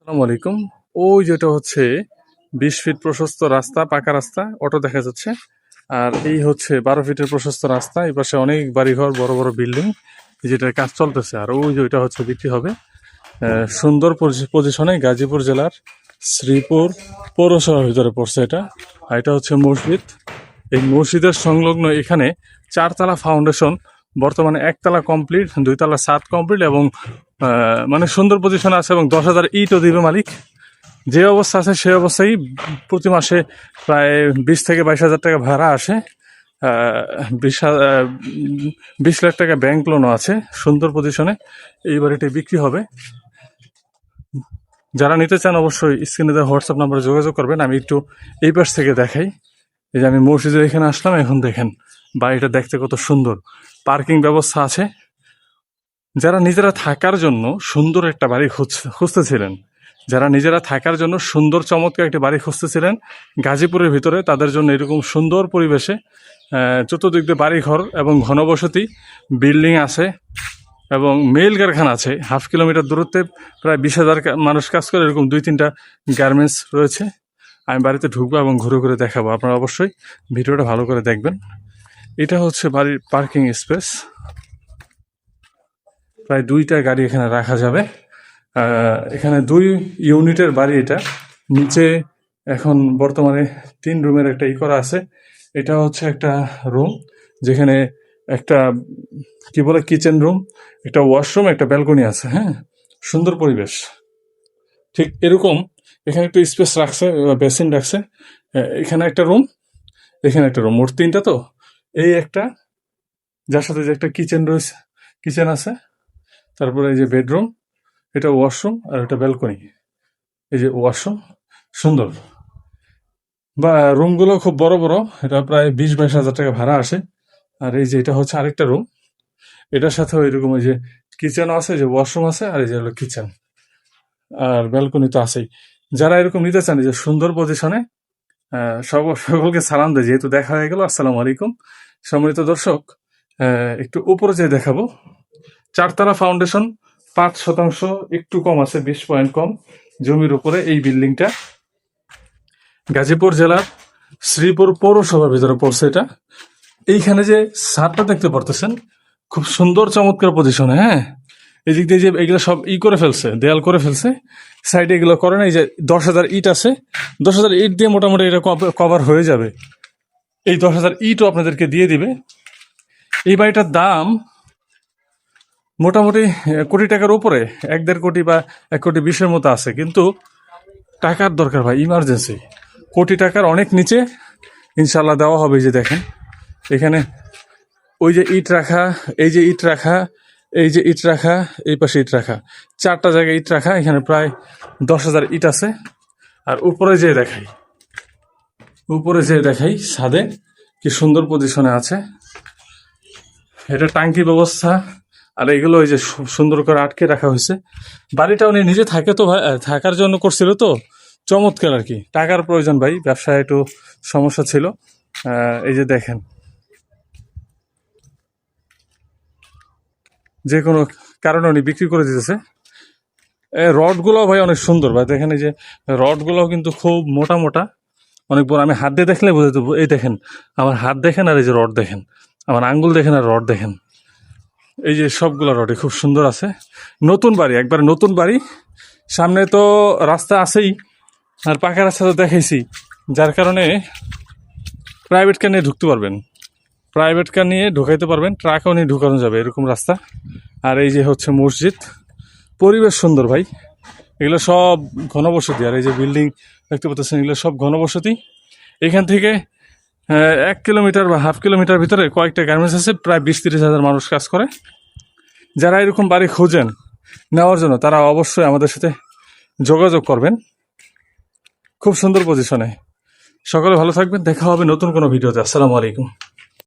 আসসালামু আলাইকুম। ওই যেটা হচ্ছে 20 ফিট প্রশস্ত রাস্তা, পাকা রাস্তা, অটো দেখা যাচ্ছে। আর এই হচ্ছে 12 ফিটের প্রশস্ত রাস্তা। এই পাশে অনেক বাড়িঘর, বড় বড় বিল্ডিং, যেটার কাজ চলতেছে। আর ওই যে ওইটা হচ্ছে বিক্রি হবে। সুন্দর পজিশনে গাজীপুর জেলার শ্রীপুর পৌরসভার ভিতরে পড়ছে এটা। আর এটা হচ্ছে মসজিদ। এই মসজিদের সংলগ্ন এখানে 4 তলা ফাউন্ডেশন, বর্তমানে 1 তলা কমপ্লিট, 2 তলা ছাদ কমপ্লিট এবং মানে সুন্দর পজিশনে আছে এবং 10,000 ইটও দিবে মালিক। যে অবস্থা আছে সেই অবস্থায় প্রতি মাসে প্রায় 20 থেকে 22,000 টাকা ভাড়া আসে। 20 লাখ টাকা ব্যাংক লোনও আছে। সুন্দর পজিশনে এই বাড়িটি বিক্রি হবে। যারা নিতে চান অবশ্যই স্ক্রিনে দেওয়া হোয়াটসঅ্যাপ নাম্বারে যোগাযোগ করবেন। আমি একটু এই পাশ থেকে দেখাই। এই যে আমি মসজিদের এখানে আসলাম, এখন দেখেন বাড়িটা দেখতে কত সুন্দর। পার্কিং ব্যবস্থা আছে। যারা নিজেরা থাকার জন্য সুন্দর একটা বাড়ি খুঁজতেছিলেন, যারা নিজেরা থাকার জন্য সুন্দর চমৎকার একটি বাড়ি খুঁজতেছিলেন গাজীপুরের ভিতরে, তাদের জন্য এরকম সুন্দর পরিবেশে চতুর্দিক দিয়ে বাড়িঘর এবং ঘনবসতি বিল্ডিং আছে এবং মেল কারখানা আছে। 1/2 কিলোমিটার দূরত্বে প্রায় 20,000 মানুষ কাজ করে। এরকম 2-3টা গার্মেন্টস রয়েছে। আমি বাড়িতে ঢুকবো এবং ঘুরে ঘুরে দেখাবো। আপনারা অবশ্যই ভিডিওটা ভালো করে দেখবেন। এটা হচ্ছে বাড়ির পার্কিং স্পেস। প্রায় 2টা গাড়ি এখানে রাখা যাবে। এখানে 2 ইউনিটের বাড়ি এটা। নিচে এখন বর্তমানে 3 রুমের একটা করা আছে। এটা হচ্ছে একটা রুম, যেখানে একটা কি বলে কিচেন রুম, একটা ওয়াশরুম, একটা ব্যালকনি আছে। হ্যাঁ, সুন্দর পরিবেশ। ঠিক এরকম এখানে একটু স্পেস রাখছে, বেসিন রাখছে। এখানে একটা রুম, এখানে একটা রুম, মোট 3টা। তো এই একটা, যার সাথে যে একটা কিচেন রয়েছে, কিচেন আছে। তারপরে এই যে বেডরুম, এটা ওয়াশরুম, আর এটা ব্যালকনি। এই যে ওয়াশরুম, সুন্দর। বা রুমগুলো খুব বড় বড়। এটা প্রায় 20-22 হাজার টাকা ভাড়া আসে। আর এই যে এটা হচ্ছে আরেকটা রুম, এটার সাথে এরকম ওই যে কিচেনও আছে, যে ওয়াশরুম আছে, আর এই যে হলো কিচেন, আর ব্যালকনি তো আছেই। যারা এরকম নিতে চান যে সুন্দর পজিশনে, সকলকে সালাম দেয়, যেহেতু দেখা হয়ে গেল। আসসালামু আলাইকুম। সম্মানিত দর্শক, একটু উপরে যে দেখাবো। 4 তলা ফাউন্ডেশন, 5% একটু কম আছে, 20 পয়েন্ট কম জমির উপরে এই বিল্ডিংটা। গাজীপুর জেলার শ্রীপুর পৌরসভার ভিতরে পড়ছে এটা। এইখানে যে ছাদটা দেখতে পারতেছেন, খুব সুন্দর চমৎকার পজিশনে। হ্যাঁ, এই দিক দিয়ে যে এগুলো সব করে ফেলছে, দেয়াল করে ফেলছে। সাইডে এগুলো করে না। এই যে 10,000 ইট আছে, 10,000 ইট দিয়ে মোটামুটি এটা কভার হয়ে যাবে। এই 10,000 ইটও আপনাদেরকে দিয়ে দিবে। এই বাড়িটার দাম মোটামুটি কোটি টাকার উপরে, 1-1.5 কোটি বা 1,20,00,000 মতো আছে। কিন্তু টাকার দরকার ভাই, ইমার্জেন্সি। কোটি টাকার অনেক নিচে ইনশাল্লাহ দেওয়া হবে। এই যে দেখেন, এখানে ওই যে ইট রাখা, এই যে ইট রাখা, এই যে ইট রাখা, এই পাশে ইট রাখা, 4টা জায়গায় ইট রাখা। এখানে প্রায় 10,000 ইট আছে। আর উপরে যে দেখাই ছাদে কি সুন্দর পজিশনে আছে। এটা টাঙ্কি ব্যবস্থা। আর এগুলো ওই যে সুন্দর করে আটকে রাখা হয়েছে। বাড়িটা উনি নিজে থাকে তো, থাকার জন্য করছিল তো, চমৎকার আর কি। টাকার প্রয়োজন ভাই, ব্যবসায় একটু সমস্যা ছিল। এই যে দেখেন, যে কোনো কারণে উনি বিক্রি করে দিতেছে। রডগুলো ভাই অনেক সুন্দর ভাই, দেখেন এই যে রডগুলো কিন্তু খুব মোটা মোটা, অনেক বড়। আমি হাত দিয়ে দেখলে বুঝে দেবো। এই দেখেন, আমার হাত দেখেন, আর এই যে রড দেখেন, আমার আঙ্গুল দেখেন, আর রড দেখেন। এই যে সবগুলো রডে খুব সুন্দর আছে। নতুন বাড়ি, একবার নতুন বাড়ি। সামনে তো রাস্তা আছেই, আর পাকা রাস্তা তো দেখাইছি। যার কারণে প্রাইভেট কার নিয়ে ঢুকতে পারবেন, প্রাইভেট কার নিয়ে ঢুকাইতে পারবেন, ট্রাকও নিয়ে ঢুকানো যাবে, এরকম রাস্তা। আর এই যে হচ্ছে মসজিদ। পরিবেশ সুন্দর ভাই। এগুলো সব ঘনবসতি। আর এই যে বিল্ডিং দেখতে পাচ্ছেন, এগুলো সব ঘনবসতি। এখান থেকে 1 কিলোমিটার বা 1/2 কিলোমিটার ভিতরে কয়েকটা গার্মেন্টস আছে, প্রায় 20-30 হাজার মানুষ কাজ করে। যারা এরকম বাড়ি খোঁজেন নেওয়ার জন্য, তারা অবশ্যই আমাদের সাথে যোগাযোগ করবেন। খুব সুন্দর পজিশনে। সকলে ভালো থাকবেন, দেখা হবে নতুন কোনো ভিডিওতে। আসসালামু আলাইকুম।